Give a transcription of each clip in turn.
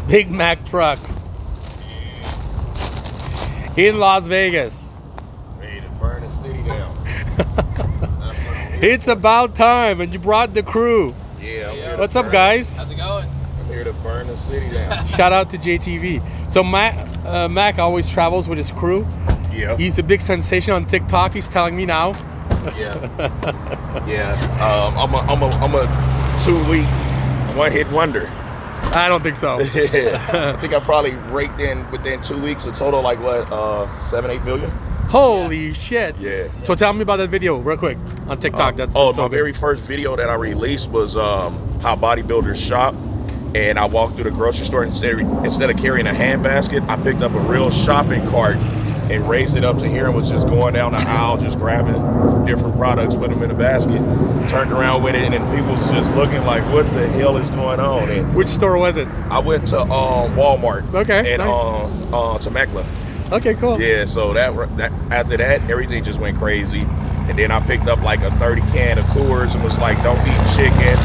Big Mac Trucc in Las Vegas. Ready to burn the city down. It's about time, and you brought the crew. Yeah. What's up, guys? How's it going? I'm here to burn the city down. Shout out to JayTV. So Mac always travels with his crew. Yeah. He's a big sensation on TikTok. He's telling me now. Yeah. I'm a 2-week one-hit wonder. I don't think so. I think I probably raked in within 2 weeks a total like what 7-8 million. Holy shit. Yeah. So tell me about that video real quick on TikTok. My very first video that I released was how bodybuilders shop. And I walked through the grocery store, instead of carrying a hand basket, I picked up a real shopping cart and raised it up to here and was just going down the aisle, just grabbing different products, putting them in a basket, turned around with it, and then people was just looking like, what the hell is going on? And which store was it? I went to Walmart. Okay, and nice. Temecula. Okay, cool. Yeah, so that after that, everything just went crazy. And then I picked up like a 30 can of Coors and was like, don't eat chicken,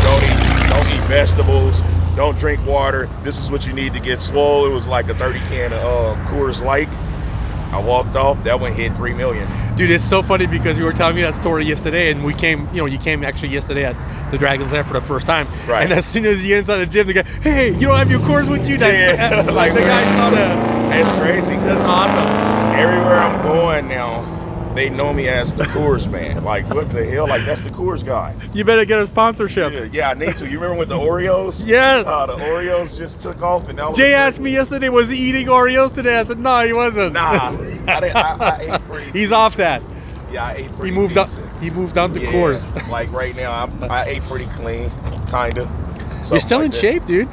don't eat vegetables, don't drink water. This is what you need to get swole. It was like a 30 can of Coors Light. I walked off. That one hit 3 million. Dude, it's so funny because you were telling me that story yesterday, and you came actually yesterday at the Dragon's Lair for the first time. Right. And as soon as you get inside the gym, they go, "Hey, you don't have your Coors with you?" Yeah. Like the guy saw that. It's crazy because That's awesome. everywhere I'm going now, they know me as the Coors man. Like, what the hell? Like, that's the Coors guy. You better get a sponsorship. Yeah, I need to. You remember with the Oreos? Yes. The Oreos just took off, and now Jay asked me yesterday, was he eating Oreos today? I said, no, he wasn't. Nah, I ate pretty. He's off that. Yeah, I ate pretty. He moved decent. up. He moved on to Yeah, Coors. Like right now, I ate pretty clean, kinda. You're still like in that. shape, dude.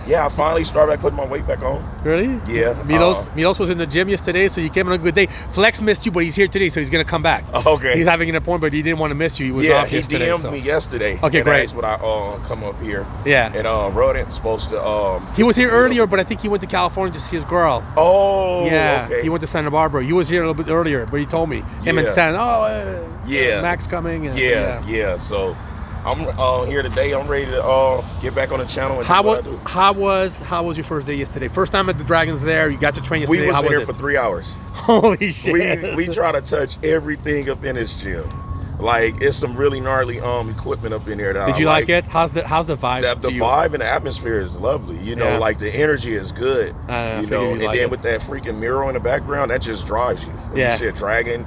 Yeah, I finally started back putting my weight back on. Really? Yeah. Milos was in the gym yesterday, so he came on a good day. Flex missed you, but he's here today, so he's gonna come back. Okay. He's having an appointment, but he didn't want to miss you. He was off yesterday. He DM'd me yesterday. Okay, and great. asked would I come up here. Yeah. And Rodent supposed to. He was here earlier, but I think he went to California to see his girl. Oh. Yeah. Okay. He went to Santa Barbara. He was here a little bit earlier, but he told me. Him and Yeah. Stan. Yeah. Mac's coming. And, Yeah. So I'm here today. I'm ready to get back on the channel and do what I do. How was your first day yesterday? First time at the Dragons there. You got to train yesterday. We was How in there was for it? 3 hours. Holy shit. We try to touch everything up in this gym. Like, it's some really gnarly equipment up in there that Did you like it? How's the vibe? The vibe and the atmosphere is lovely. You know, Yeah. like the energy is good. I You figured know, you'd and like then it. with that freaking mural in the background, that just drives you. When Yeah. you see a dragon,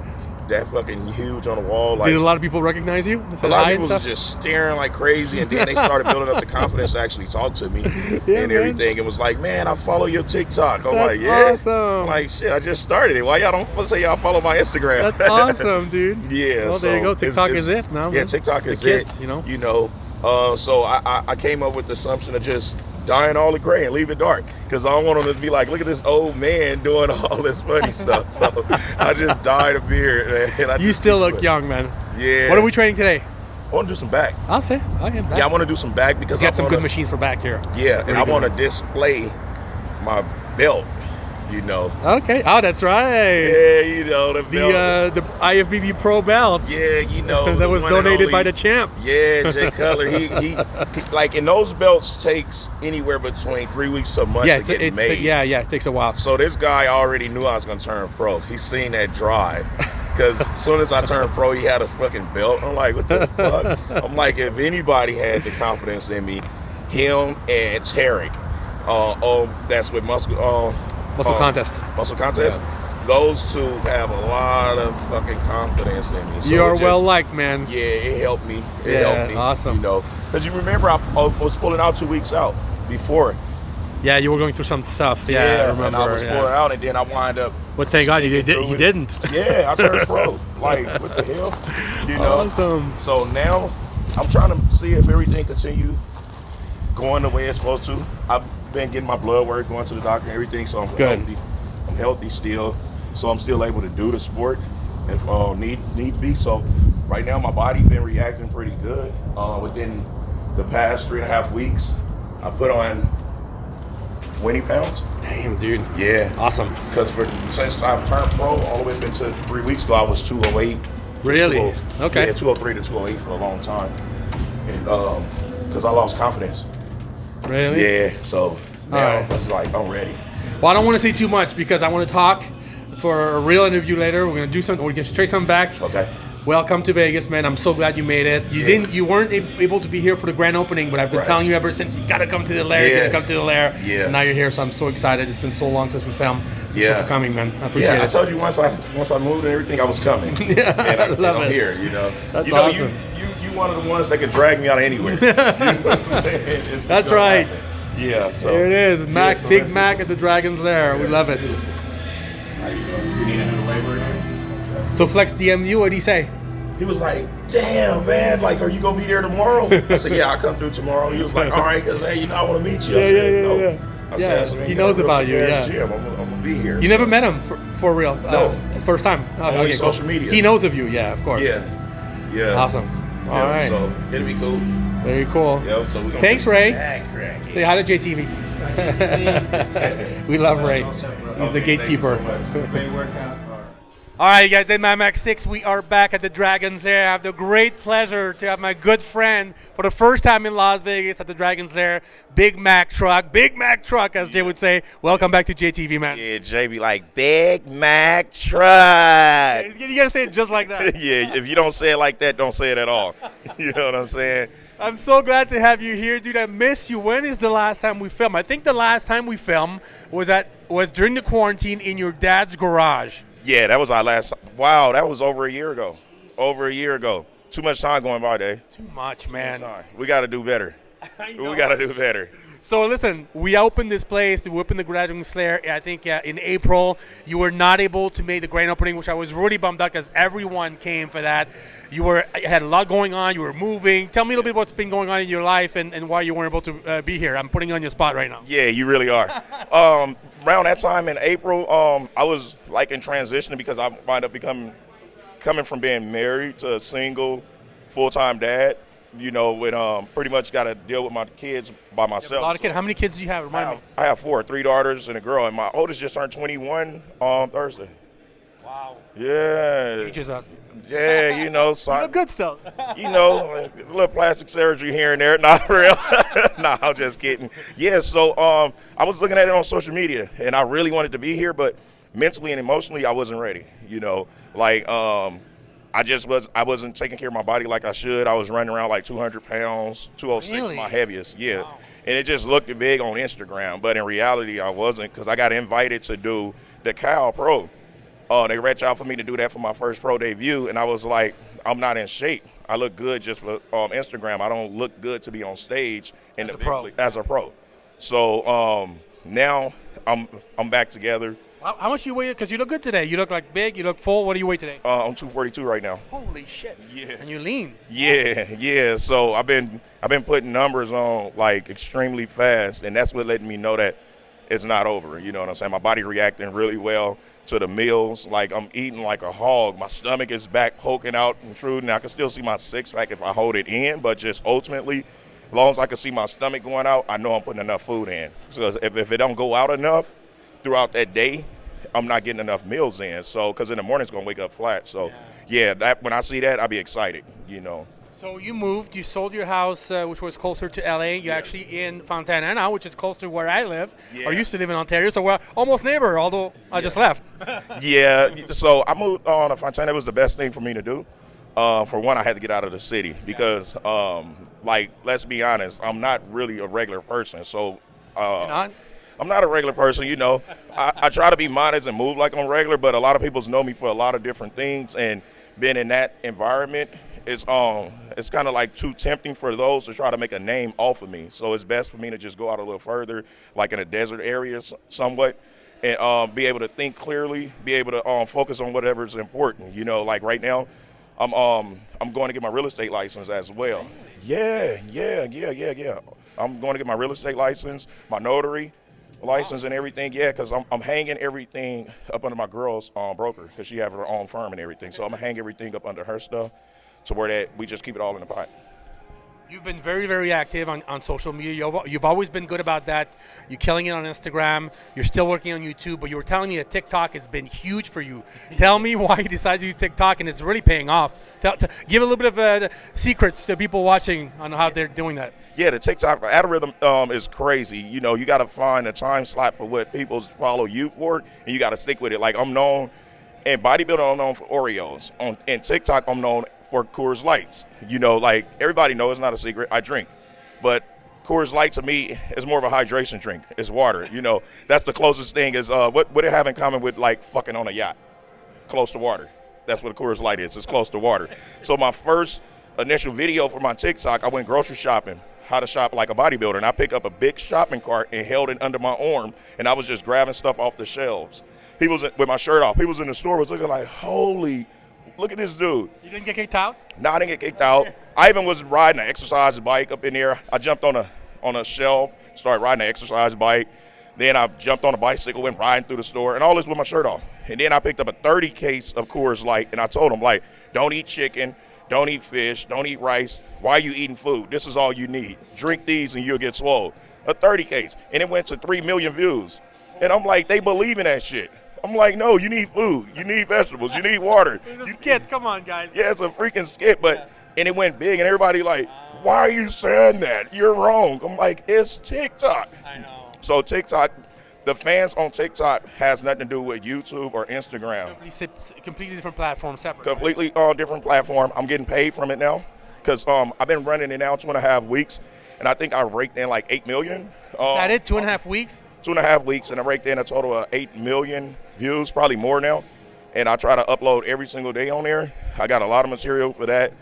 that fucking huge on the wall. Like, Did a lot of people recognize you? a lot of people was just staring like crazy, and then they started building up the confidence to actually talk to me Yeah, and man. everything. It was like, man, I follow your TikTok. I'm That's like, yeah. awesome. I'm like, shit, I just started it. Why y'all don't say y'all follow my Instagram? That's awesome, dude. Yeah. Well, there you go. TikTok is it now. Yeah, man. TikTok is the kids, it. You know. You know. So I came up with the assumption of just dyeing all the gray and leave it dark, because I don't want them to be like, look at this old man doing all this funny stuff. So I just dyed a beard, man. And I You just still keep look it. young, man. Yeah. What are we training today? I want to do some back. I'll say. Okay. Yeah, I want to do some back because You got I some wanna, good machines for back here. Yeah, and Pretty I good. want to display my belt. You know. Okay. Oh, that's right. Yeah, you know the belt. The IFBB Pro belt. Yeah, you know that the was one and donated by only- the champ. Yeah, Jay Cutler. He like, and those belts takes anywhere between 3 weeks to a month Yeah, to get made. it takes a while. So this guy already knew I was gonna turn pro. He's seen that drive. Because as soon as I turned pro, he had a fucking belt. I'm like, what the fuck? I'm like, if anybody had the confidence in me, him and Tarek, that's with Muscle Contest. Muscle Contest. Yeah. Those two have a lot of fucking confidence in me. So You are it just- well liked, man. Yeah, it helped me. It Yeah, helped me. awesome. You know, because you remember I was pulling out 2 weeks out before. Yeah, you were going through some stuff. Yeah, I remember. and I was yeah. pulling out, and then I wind up. But thank God you sneaking through it. didn't. Yeah, I turned pro. Like, what the hell? You know. Awesome. So now I'm trying to see if everything continue going the way it's supposed to. I've been getting my blood work, going to the doctor and everything, so I'm Good. healthy. I'm healthy still, so I'm still able to do the sport if need be. So right now my body been reacting pretty good. Within the past 3.5 weeks, I put on 20 pounds. Damn, dude. Yeah. Awesome. Because since I turned pro, all the way up into 3 weeks ago, I was 208. Really? 208. Okay. Yeah, 203 to 208 for a long time. And because I lost confidence. Really? Yeah. So now right. it's like I'm ready. Well, I don't want to say too much because I want to talk for a real interview later. We're gonna do something. We're gonna straight something back. Okay. Welcome to Vegas, man. I'm so glad you made it. You weren't able to be here for the grand opening, but I've been telling you ever since, you gotta come to the Lair. You gotta come to the Lair. Yeah. And now you're here, so I'm so excited. It's been so long since we filmed. Yeah. So for coming, man. I appreciate it. I told you once I moved and everything, I was coming. Yeah, and I love I'm it. here. You know. That's awesome. You one of the ones that can drag me out of anywhere. You know what I'm saying? That's right. Yeah. So There it is, Mac, so Big Mac at the Dragon's Lair. We love it. How you doing? You need a waiver? So Flex DM'd you. What did he say? He was like, "Damn, man, like, are you gonna be there tomorrow?" I said, "Yeah, I'll come through tomorrow." He was like, "All right, cause man, I want to meet you." I said, "No." I said, he knows about you. Yeah. Gym. I'm gonna be here. You never met him for real? No. First time? Only social media. He knows of you, yeah, of course. Yeah. Awesome. All right. So it'll be cool. Very cool. Yeah. So we. Thanks, Ray. Say Say hi to JayTV. We love Ray. He's the gatekeeper. Great workout. All right, you guys, in my Mac 6, we are back at the Dragon's Lair. I have the great pleasure to have my good friend for the first time in Las Vegas at the Dragon's Lair, Big Mac Trucc. Big Mac Trucc, as Jay would say. Welcome back to JayTV, man. Yeah, Jay be like, Big Mac Trucc. You got to say it just like that. Yeah, if you don't say it like that, don't say it at all. You know what I'm saying? I'm so glad to have you here, dude. I miss you. When is the last time we filmed? I think the last time we filmed was during the quarantine in your dad's garage. Yeah, that was our last. Wow, that was over a year ago. Over a year ago. Too much time going by, Dave. Too much, man. We got to do better. We got to do better. So listen, we opened this place. We opened the Dragon's Lair, I think, in April. You were not able to make the grand opening, which I was really bummed out because everyone came for that. You had a lot going on. You were moving. Tell me a little bit what's been going on in your life and why you weren't able to be here. I'm putting you on your spot right now. Yeah, you really are. Around that time in April, I was like in transition because I wound up coming from being married to a single full-time dad. You know, with pretty much got to deal with my kids by myself. A lot of kids. How many kids do you have? Remind me. I have 4, 3 daughters and a girl, and my oldest just turned 21 on Thursday. Wow. Yeah. Ages us. Yeah, you know. So you look good still. You know, like a little plastic surgery here and there. Not real. No, I'm just kidding. Yeah, so I was looking at it on social media, and I really wanted to be here, but mentally and emotionally, I wasn't ready. You know, like I wasn't taking care of my body like I should. I was running around like 200 pounds, 206 Really? my heaviest. Yeah. Wow. And it just looked big on Instagram, but in reality, I wasn't because I got invited to do the Cal Pro. They reached out for me to do that for my first pro debut, and I was like, I'm not in shape. I look good just for Instagram. I don't look good to be on stage as a pro. So now I'm back together. How much you weigh? Because you look good today. You look like big. You look full. What do you weigh today? I'm 242 right now. Holy shit. Yeah. And you're lean. Yeah. So I've been putting numbers on like extremely fast, and that's what let me know that it's not over. You know what I'm saying? My body reacting really well to the meals. Like I'm eating like a hog. My stomach is back poking out, intruding. I can still see my six-pack if I hold it in, but just ultimately, as long as I can see my stomach going out, I know I'm putting enough food in. So if it don't go out enough throughout that day, I'm not getting enough meals in. So, because in the morning it's gonna wake up flat. So, yeah, that when I see that, I'll be excited. You know. So you moved. You sold your house, which was closer to LA. You're actually in Fontana now, which is close to where I live. Yeah. Or used to live in Ontario, so we're almost neighbor. Although I just left. Yeah. So I moved on to Fontana. It was the best thing for me to do. For one, I had to get out of the city because, like, let's be honest, I'm not really a regular person. So. You're not? I'm not a regular person, you know. I try to be modest and move like I'm regular, but a lot of people know me for a lot of different things, and being in that environment is it's kind of like too tempting for those to try to make a name off of me. So it's best for me to just go out a little further, like in a desert area somewhat, and be able to think clearly, be able to focus on whatever is important. You know, like right now, I'm going to get my real estate license as well. Yeah. I'm going to get my real estate license, my notary license and everything, because I'm hanging everything up under my girl's broker because she have her own firm and everything. So I'm gonna hang everything up under her stuff to where that we just keep it all in the pot. You've been very, very active on social media. You've always been good about that. You're killing it on Instagram. You're still working on YouTube, but you were telling me that TikTok has been huge for you. Tell me why you decided to do TikTok, and it's really paying off. Give a little bit of secrets to people watching on how they're doing that. Yeah, the TikTok algorithm is crazy. You know, you got to find a time slot for what people follow you for, and you got to stick with it. Like, I'm known, in bodybuilding, I'm known for Oreos. In TikTok, I'm known for Coors Lights. You know, like, everybody knows, it's not a secret, I drink. But Coors Light to me is more of a hydration drink. It's water. You know, that's the closest thing is what it have in common with, like, fucking on a yacht, close to water. That's what a Coors Light is. It's close to water. So my first initial video for my TikTok, I went grocery shopping, how to shop like a bodybuilder. And I picked up a big shopping cart and held it under my arm, and I was just grabbing stuff off the shelves. People was with my shirt off. People was in the store was looking like, holy, look at this dude. You didn't get kicked out? No, I didn't get kicked out. I even was riding an exercise bike up in there. I jumped on a shelf, started riding an exercise bike. Then I jumped on a bicycle, went riding through the store, and all this with my shirt off. And then I picked up a 30 case of Coors Light, and I told them, like, don't eat chicken, don't eat fish, don't eat rice. Why are you eating food? This is all you need. Drink these and you'll get swole. A 30 case. And it went to 3 million views. And I'm like, they believe in that shit. I'm like, no, you need food. You need vegetables. You need water. It's a skit. Come on, guys. Yeah, it's a freaking skit. And it went big, and everybody like, why are you saying that? You're wrong. I'm like, it's TikTok. I know. So TikTok, the fans on TikTok has nothing to do with YouTube or Instagram. Completely different platform, separate. Completely different platform. I'm getting paid from it now because I've been running it now 2.5 weeks, and I think I raked in like 8 million. Is that it? 2.5 weeks? 2.5 weeks, and I raked in a total of 8 million views, probably more now. And I try to upload every single day on there. I got a lot of material for that.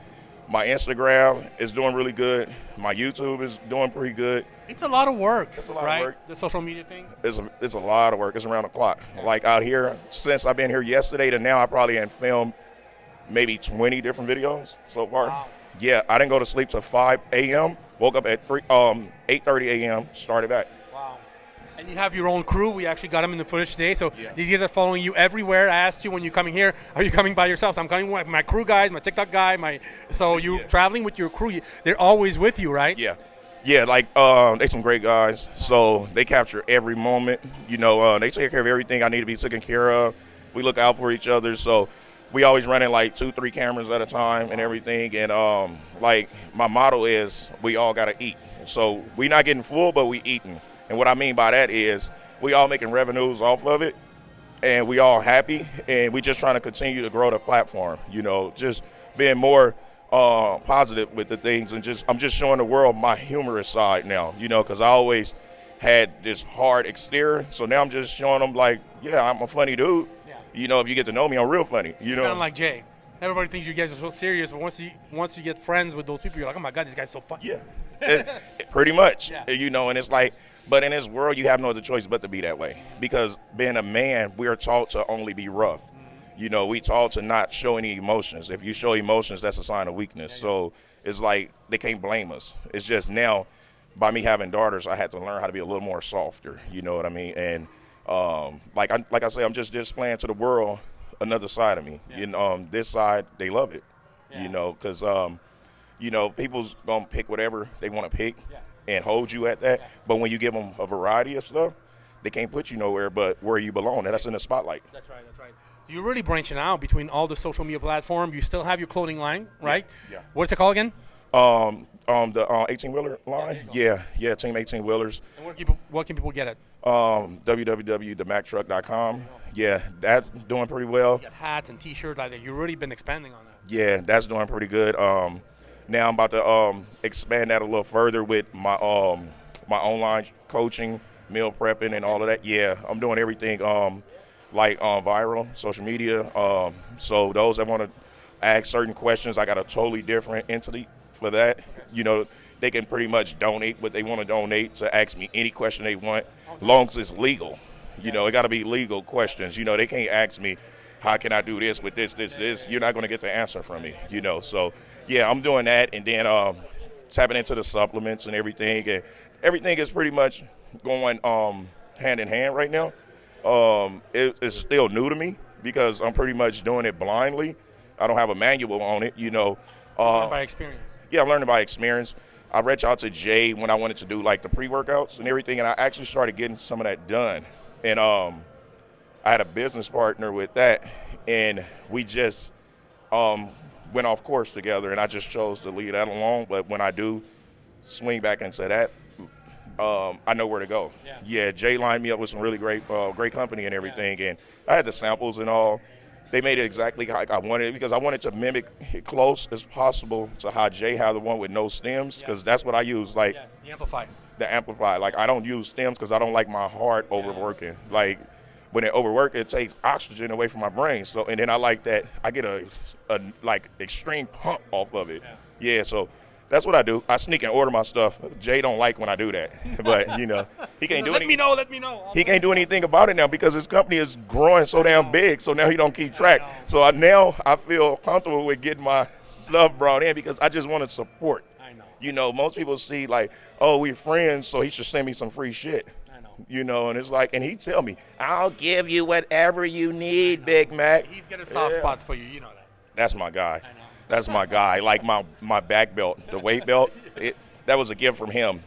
My Instagram is doing really good. My YouTube is doing pretty good. It's a lot of work. It's a lot right? of work. The social media thing. It's a lot of work. It's around the clock. Like out here, since I've been here yesterday to now, I probably have filmed maybe 20 different videos so far. Wow. Yeah, I didn't go to sleep till 5 a.m. Woke up at 8:30 a.m. Started back. Wow. And you have your own crew. We actually got them in the footage today. So these guys are following you everywhere. I asked you when you're coming here, are you coming by yourself? So I'm coming with my crew guys, my TikTok guy. So you're traveling with your crew. They're always with you, right? Yeah. Yeah, like they some great guys. So they capture every moment. You know, they take care of everything I need to be taken care of. We look out for each other. So we always running like 2-3 cameras at a time and everything. And like my motto is we all got to eat. So we not getting full, but we eating. And what I mean by that is we all making revenues off of it, and we all happy, and we just trying to continue to grow the platform. You know, just being more positive with the things, and I'm just showing the world my humorous side now. You know, because I always had this hard exterior, so now I'm just showing them like, yeah, I'm a funny dude. Yeah. You know, if you get to know me, I'm real funny. You know, kind of like Jay. Everybody thinks you guys are so serious, but once you get friends with those people, you're like, oh my God, this guy's so funny. Yeah, pretty much. Yeah. You know, and it's like. But in this world, you have no other choice but to be that way. Because being a man, we are taught to only be rough. Mm-hmm. You know, we taught to not show any emotions. If you show emotions, that's a sign of weakness. Yeah. So it's like they can't blame us. It's just now, by me having daughters, I had to learn how to be a little more softer. You know what I mean? And like I say, I'm just displaying to the world another side of me. Yeah. You know, this side, they love it. Yeah. You know, because, you know, people's going to pick whatever they want to pick. Yeah. And hold you at that. But when you give them a variety of stuff, they can't put you nowhere but where you belong. And that's in the spotlight. That's right. You're really branching out between all the social media platforms. You still have your clothing line, right? Yeah. What's it called again? The 18-wheeler line. Yeah, Team 18-wheelers. And what can people get it? www.themactrucc.com. Yeah, that's doing pretty well. You got hats and T-shirts like that. You've really been expanding on that. Yeah, that's doing pretty good. Now I'm about to expand that a little further with my my online coaching, meal prepping, and all of that. Yeah, I'm doing everything viral, social media. So those that want to ask certain questions, I got a totally different entity for that. You know, they can pretty much donate what they want to donate to ask me any question they want, long as it's legal. You know, it got to be legal questions. You know, they can't ask me, how can I do this with this? You're not going to get the answer from me, you know. So, yeah, I'm doing that, and then tapping into the supplements and everything. And everything is pretty much going hand in hand right now. It's still new to me because I'm pretty much doing it blindly. I don't have a manual on it, you know. By experience. Yeah, I'm learning by experience. I reached out to Jay when I wanted to do like the pre-workouts and everything, and I actually started getting some of that done. And I had a business partner with that, and we just went off course together, and I just chose to leave that alone. But when I do swing back into that, I know where to go. Yeah, Jay lined me up with some really great company and everything, and I had the samples and all. They made it exactly like I wanted it because I wanted to mimic it close as possible to how Jay had the one with no stems, because that's what I use. Like the amplify. The amplify. Like I don't use stems because I don't like my heart overworking. Like when it overwork, it takes oxygen away from my brain. So and then I like that I get a like extreme pump off of it. Yeah, so that's what I do. I sneak and order my stuff. Jay don't like when I do that, but you know he can't do anything. Let me know. He can't do anything about it now because his company is growing so damn big. So now he don't keep track. So now I feel comfortable with getting my stuff brought in because I just want to support. I know. You know, most people see like, oh, we're friends, so he should send me some free shit. I know. You know, and it's like, and he tell me, I'll give you whatever you need, Big Mac. He's got a soft spots for you. You know that. That's my guy. I know. That's my guy. Like my back belt, the weight belt, that was a gift from him.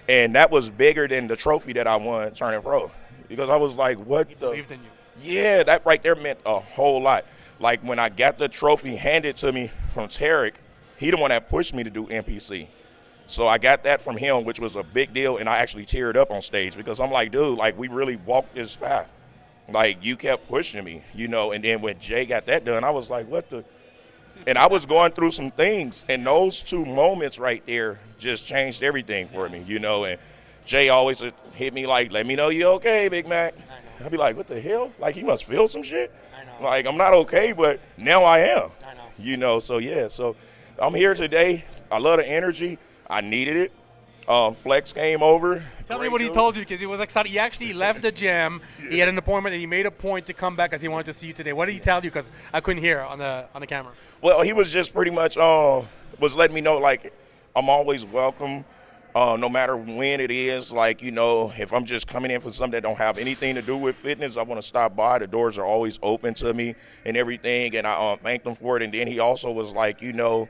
And that was bigger than the trophy that I won turning pro. Because I was like, what He the? believed in you. Yeah, that right there meant a whole lot. Like when I got the trophy handed to me from Tarek, he the one that pushed me to do NPC. So I got that from him, which was a big deal, and I actually teared up on stage because I'm like, dude, like we really walked this path. Like you kept pushing me, you know, and then when Jay got that done, I was like, what the? And I was going through some things, and those two moments right there just changed everything for me, you know. And Jay always hit me like, let me know you okay, Big Mac. I'd be like, what the hell? Like, he must feel some shit? I know. Like, I'm not okay, but now I am. I know. You know, so yeah. So I'm here today. I love the energy. I needed it. Flex came over. Tell me what he told you, because he was excited. He actually left the gym. He had an appointment, and he made a point to come back because he wanted to see you today. What did he tell you? Because I couldn't hear on the camera. Well, he was just pretty much was letting me know, like, I'm always welcome, no matter when it is. Like, you know, if I'm just coming in for something that don't have anything to do with fitness, I want to stop by. The doors are always open to me and everything, and I thanked him for it. And then he also was like, you know,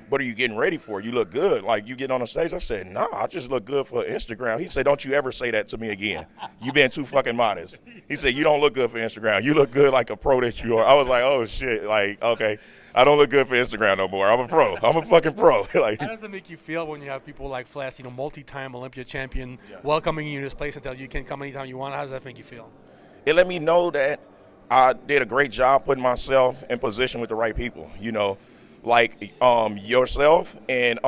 what are you getting ready for? You look good. Like, you get on the stage. I said, nah, I just look good for Instagram. He said, don't you ever say that to me again. You been too fucking modest. He said, you don't look good for Instagram. You look good like a pro that you are. I was like, oh, shit. Like, okay, I don't look good for Instagram no more. I'm a pro. I'm a fucking pro. Like, how does it make you feel when you have people like Flex, you know, multi-time Olympia champion, welcoming you to this place and tell you can come anytime you want? How does that make you feel? It let me know that I did a great job putting myself in position with the right people, you know. Like yourself and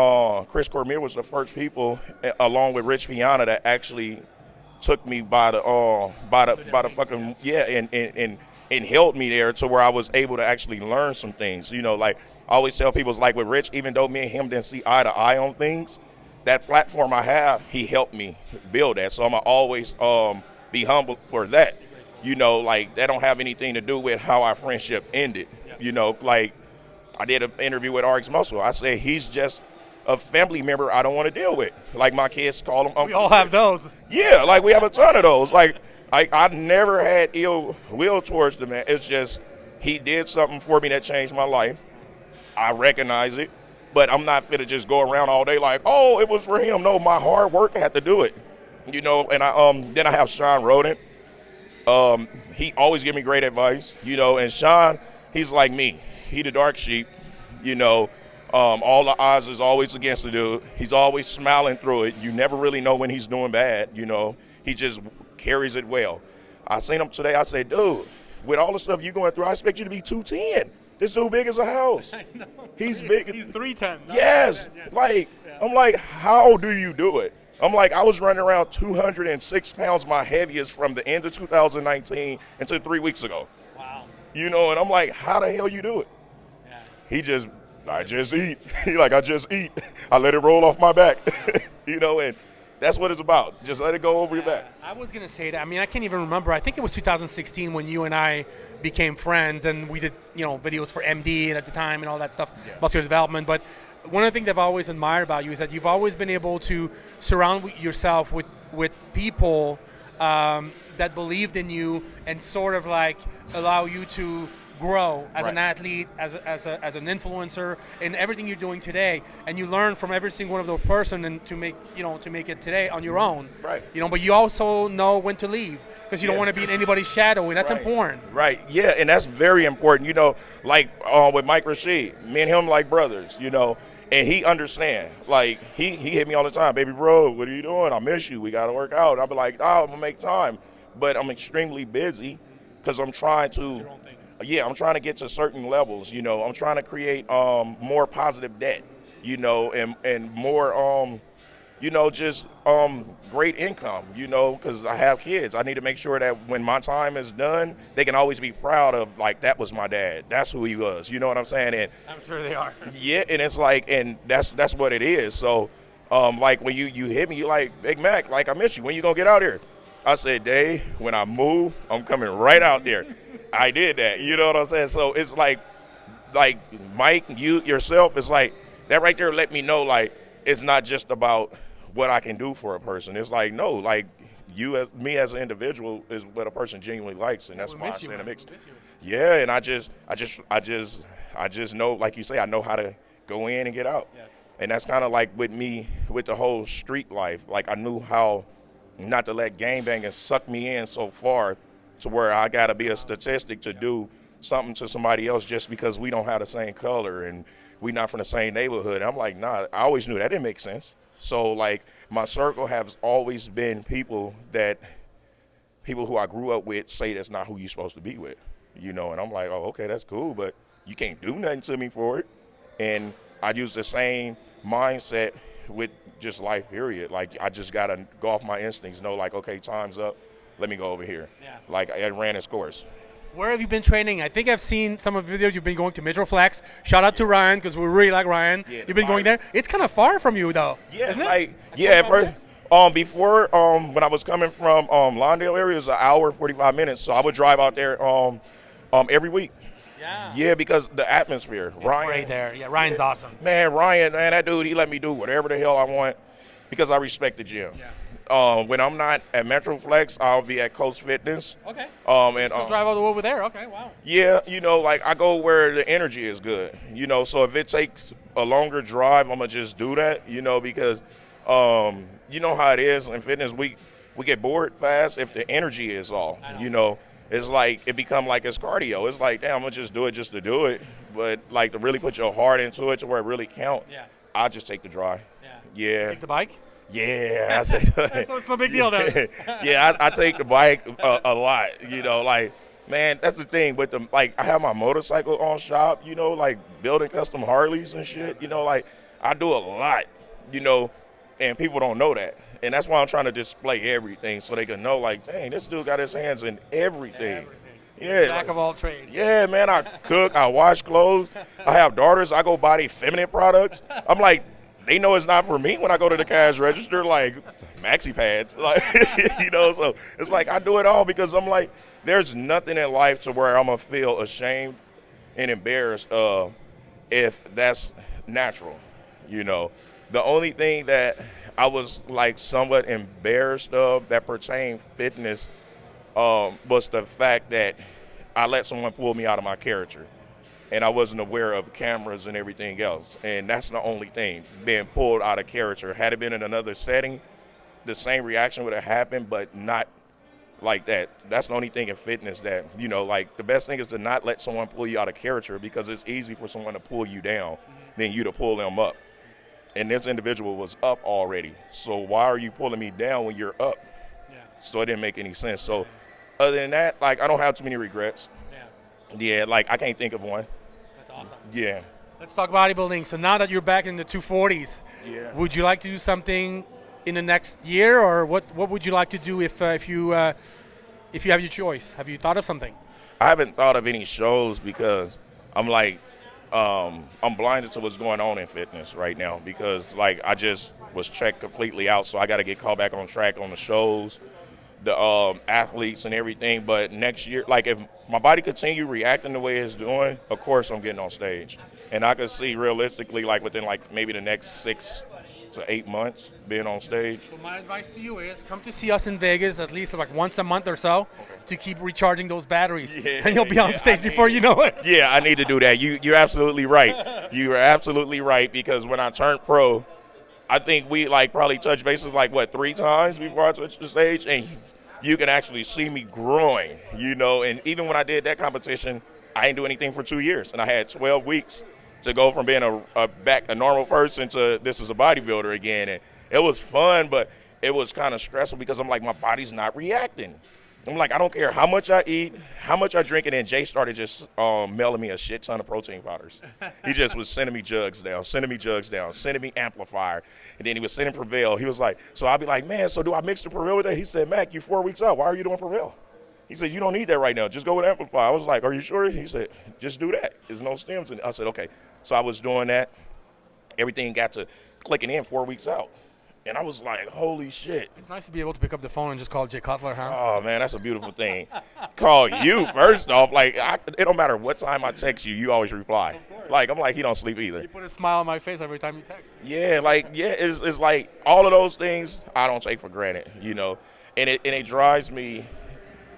Chris Cormier was the first people, along with Rich Piana, that actually took me by the fucking and held me there to where I was able to actually learn some things. You know, like I always tell people, it's like with Rich, even though me and him didn't see eye to eye on things, that platform I have, he helped me build that. So I'm gonna always be humble for that. You know, like that don't have anything to do with how our friendship ended. You know, like. I did an interview with RX Muscle. I said he's just a family member I don't want to deal with. Like my kids call him Uncle. We all have those. Yeah, like we have a ton of those. Like I never had ill will towards the man. It's just he did something for me that changed my life. I recognize it, but I'm not fit to just go around all day like, oh, it was for him. No, my hard work had to do it. You know, and then I have Sean Roden. He always give me great advice. You know, and Sean, he's like me. He the dark sheep, you know. All the odds is always against the dude. He's always smiling through it. You never really know when he's doing bad, you know. He just carries it well. I seen him today. I said, dude, with all the stuff you going through, I expect you to be 210. This dude big as a house. I know. He's big. He's 310. Yes. Like, I'm like, how do you do it? I'm like, I was running around 206 pounds, my heaviest, from the end of 2019 until 3 weeks ago. Wow. You know, and I'm like, how the hell you do it? I just eat. I just eat. I let it roll off my back, you know, and that's what it's about. Just let it go over your back. I was going to say that. I mean, I can't even remember. I think it was 2016 when you and I became friends and we did, you know, videos for MD at the time and all that stuff, muscular development. But one of the things I've always admired about you is that you've always been able to surround yourself with people that believed in you and sort of like allow you to grow as an Right. athlete, as an influencer, in everything you're doing today, and you learn from every single one of those person, and to make it today on your own. Right. But you also know when to leave because you don't Yeah. want to be in anybody's shadow, and that's Right. important. Right. Yeah, and that's very important. Like with Mike Rashid, me and him like brothers. And he understand. Like he hit me all the time, baby bro, what are you doing? I miss you. We gotta work out. I'll be like, oh, I'm gonna make time, but I'm extremely busy because I'm trying to. Yeah, I'm trying to get to certain levels. I'm trying to create more positive debt. And more just great income, because I have kids. I need to make sure that when my time is done, they can always be proud of, like, that was my dad. That's who he was. You know what I'm saying? And I'm sure they are. yeah, and it's like, and that's what it is. So, like when you hit me, you like, Big Mac, like, I miss you. When you gonna get out here? I said, Dave, when I move, I'm coming right out there. I did that. You know what I'm saying? So it's like Mike, you yourself, it's like that right there. Let me know, like, it's not just about what I can do for a person. It's like, no, like me as an individual is what a person genuinely likes, and that's why I stay in the mix. Yeah, and I just know, like you say, I know how to go in and get out. Yes. And that's kind of like with me with the whole street life. Like I knew how not to let gangbanging suck me in so far to where I got to be a statistic to do something to somebody else just because we don't have the same color and we not from the same neighborhood. And I'm like, nah, I always knew that didn't make sense. So like my circle has always been people who I grew up with say that's not who you're supposed to be with, and I'm like, oh, okay, that's cool, but you can't do nothing to me for it. And I use the same mindset with just life, period. Like I just got to go off my instincts, know like, okay, time's up. Let me go over here. Yeah. Like I ran its course. Where have you been training? I think I've seen some of the videos you've been going to Metroflex. Shout out to Ryan because we really like Ryan. Yeah, You've been going there. It's kind of far from you though. Yeah, isn't it? like at first, before when I was coming from Lawndale area, it was an hour 45 minutes. So I would drive out there every week. Yeah. Yeah, because the atmosphere. Ryan, Right there. Yeah, Ryan's awesome. Ryan, that dude, he let me do whatever the hell I want because I respect the gym. Yeah. When I'm not at Metroflex, I'll be at Coast Fitness. Okay. And So drive all the way over there. Okay. Wow. yeah, like I go where the energy is good. So if it takes a longer drive, I'm gonna just do that. Because you know how it is in fitness. We get bored fast if the energy is off. It's like it become like it's cardio. It's like, damn, I'm gonna just do it just to do it. But like to really put your heart into it to where it really count. Yeah. I just take the drive. Yeah. Take the bike. Yeah, So it's no big deal then. yeah, I take the bike a lot. Like, man, that's the thing with the, like, I have my motorcycle on shop. Like building custom Harleys and shit. Like I do a lot. And people don't know that, and that's why I'm trying to display everything so they can know, like, dang, this dude got his hands in everything. Yeah, Jack of all trades. yeah, man. I cook, I wash clothes. I have daughters. I go buy feminine products. I'm like, they know it's not for me when I go to the cash register, like maxi pads, like So it's like I do it all because I'm like, there's nothing in life to where I'm gonna feel ashamed and embarrassed if that's natural. The only thing that I was like somewhat embarrassed of that pertained fitness was the fact that I let someone pull me out of my character. And I wasn't aware of cameras and everything else. And that's the only thing, being pulled out of character. Had it been in another setting, the same reaction would have happened, but not like that. That's the only thing in fitness that, like the best thing is to not let someone pull you out of character because it's easy for someone to pull you down than you to pull them up. And this individual was up already. So why are you pulling me down when you're up? Yeah. So it didn't make any sense. So other than that, like I don't have too many regrets. Yeah, like I can't think of one. That's awesome. Yeah. Let's talk bodybuilding. So now that you're back in the 240s, would you like to do something in the next year, or what would you like to do if you have your choice? Have you thought of something? I haven't thought of any shows because I'm like, I'm blinded to what's going on in fitness right now because like I just was checked completely out, so I got to get called back on track on the shows, the athletes and everything. But next year, like if my body continue reacting the way it's doing, of course I'm getting on stage, and I could see realistically like within like maybe the next 6 to 8 months being on stage. So my advice to you is come to see us in Vegas at least like once a month or so to keep recharging those batteries. And you'll be on stage before you know it. Yeah, I need to do that. You're absolutely right. You are absolutely right, because when I turned pro, I think we like probably touched bases like 3 times before I touched the stage, and you can actually see me growing, and even when I did that competition, I didn't do anything for 2 years, and I had 12 weeks to go from being a normal person to this is a bodybuilder again. And it was fun, but it was kind of stressful because I'm like, my body's not reacting. I'm like, I don't care how much I eat, how much I drink, and then Jay started just mailing me a shit ton of protein powders. He just was sending me jugs down, sending me Amplifier, and then he was sending Prevail. He was like, so I'll be like, man, so do I mix the Prevail with that? He said, Mac, you 4 weeks out. Why are you doing Prevail? He said, you don't need that right now. Just go with Amplify. I was like, are you sure? He said, just do that. There's no stems. And I said, okay. So I was doing that. Everything got to clicking in 4 weeks out. And I was like, holy shit. It's nice to be able to pick up the phone and just call Jay Cutler, huh? Oh, man, that's a beautiful thing. Call you first off. Like, it don't matter what time I text you, you always reply. Like, I'm like, he don't sleep either. You put a smile on my face every time you text. Yeah, it's like all of those things I don't take for granted, And it drives me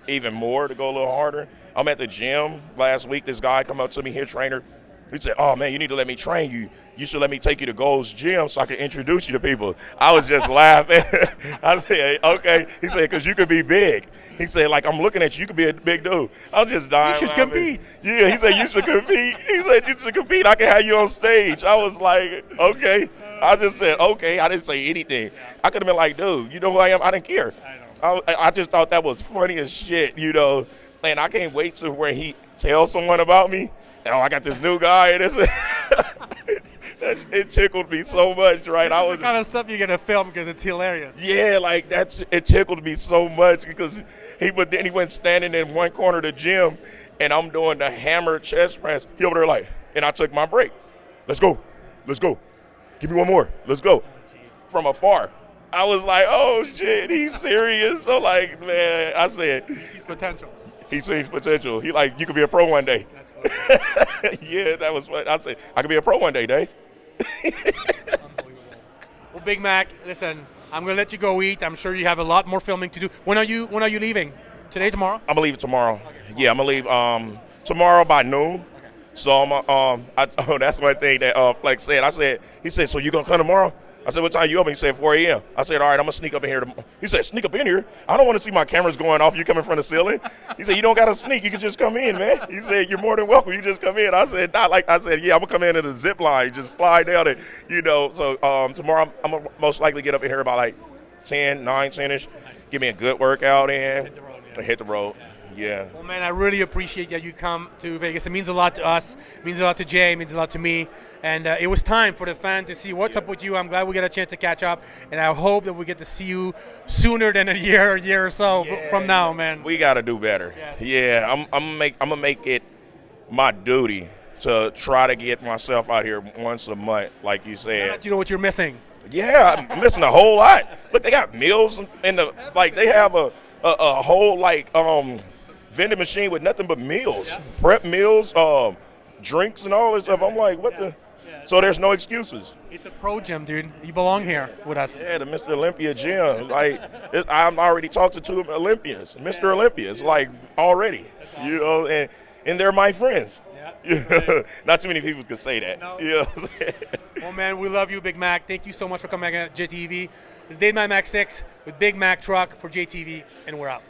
even more to go a little harder. I'm at the gym last week. This guy come up to me here, trainer. He said, oh, man, you need to let me train you. You should let me take you to Gold's Gym so I can introduce you to people. I was just laughing. I said, okay. He said, because you could be big. He said, like, I'm looking at you. You could be a big dude. I'm just dying. You should compete. Yeah, he said, you should compete. He said, you should compete. I can have you on stage. I was like, okay. I just said, okay. I didn't say anything. I could have been like, dude, you know who I am? I didn't care. I just thought that was funny as shit, And I can't wait to where he tells someone about me. And, I got this new guy. And it tickled me so much, right? That's the kind of stuff you get to film because it's hilarious. Yeah, like it tickled me so much because he went standing in one corner of the gym, and I'm doing the hammer chest press. He over there like, and I took my break. Let's go. Give me one more. Let's go. From afar. I was like, oh, shit, he's serious. So, like, man, I said. He sees potential. He sees potential. He like, you could be a pro one day. Yeah, that was what I said. I could be a pro one day, Dave. Unbelievable. Well, Big Mac, listen, I'm going to let you go eat. I'm sure you have a lot more filming to do. When are you leaving? Today, tomorrow? I'm going to leave tomorrow. Okay. Yeah, I'm going to leave tomorrow by noon. Okay. So, that's one thing that Flex said. He said, so you going to come tomorrow? I said, what time you open? He said, 4 a.m. I said, all right, I'm going to sneak up in here. He said, sneak up in here? I don't want to see my cameras going off. You coming from the ceiling? He said, you don't got to sneak. You can just come in, man. He said, you're more than welcome. You just come in. I said, yeah, I'm going to come in the zip line. Just slide down it, So tomorrow I'm going to most likely get up in here about like 10-ish. Give me a good workout in. Hit the road. Yeah. Well, man, I really appreciate that you come to Vegas. It means a lot to us. It means a lot to Jay. It means a lot to me. And it was time for the fan to see what's up with you. I'm glad we got a chance to catch up. And I hope that we get to see you sooner than a year or so from now, man. We got to do better. Yes. Yeah, I'm gonna make it my duty to try to get myself out here once a month, like you said. You know what you're missing? Yeah, I'm missing a whole lot. Look, they got meals in they have a whole vending machine with nothing but meals, prep meals, drinks and all this stuff. I'm like, what the? So there's no excuses. It's a pro gym, dude. You belong here with us. Yeah, the Mr. Olympia gym. I'm already talked to 2 Olympians, Mr. Olympians, already. Awesome. And they're my friends. Yeah. Not too many people could say that. No. Well, man, we love you, Big Mac. Thank you so much for coming back at JayTV. This is Dave My Mac 6 with Big Mac Trucc for JayTV, and we're out.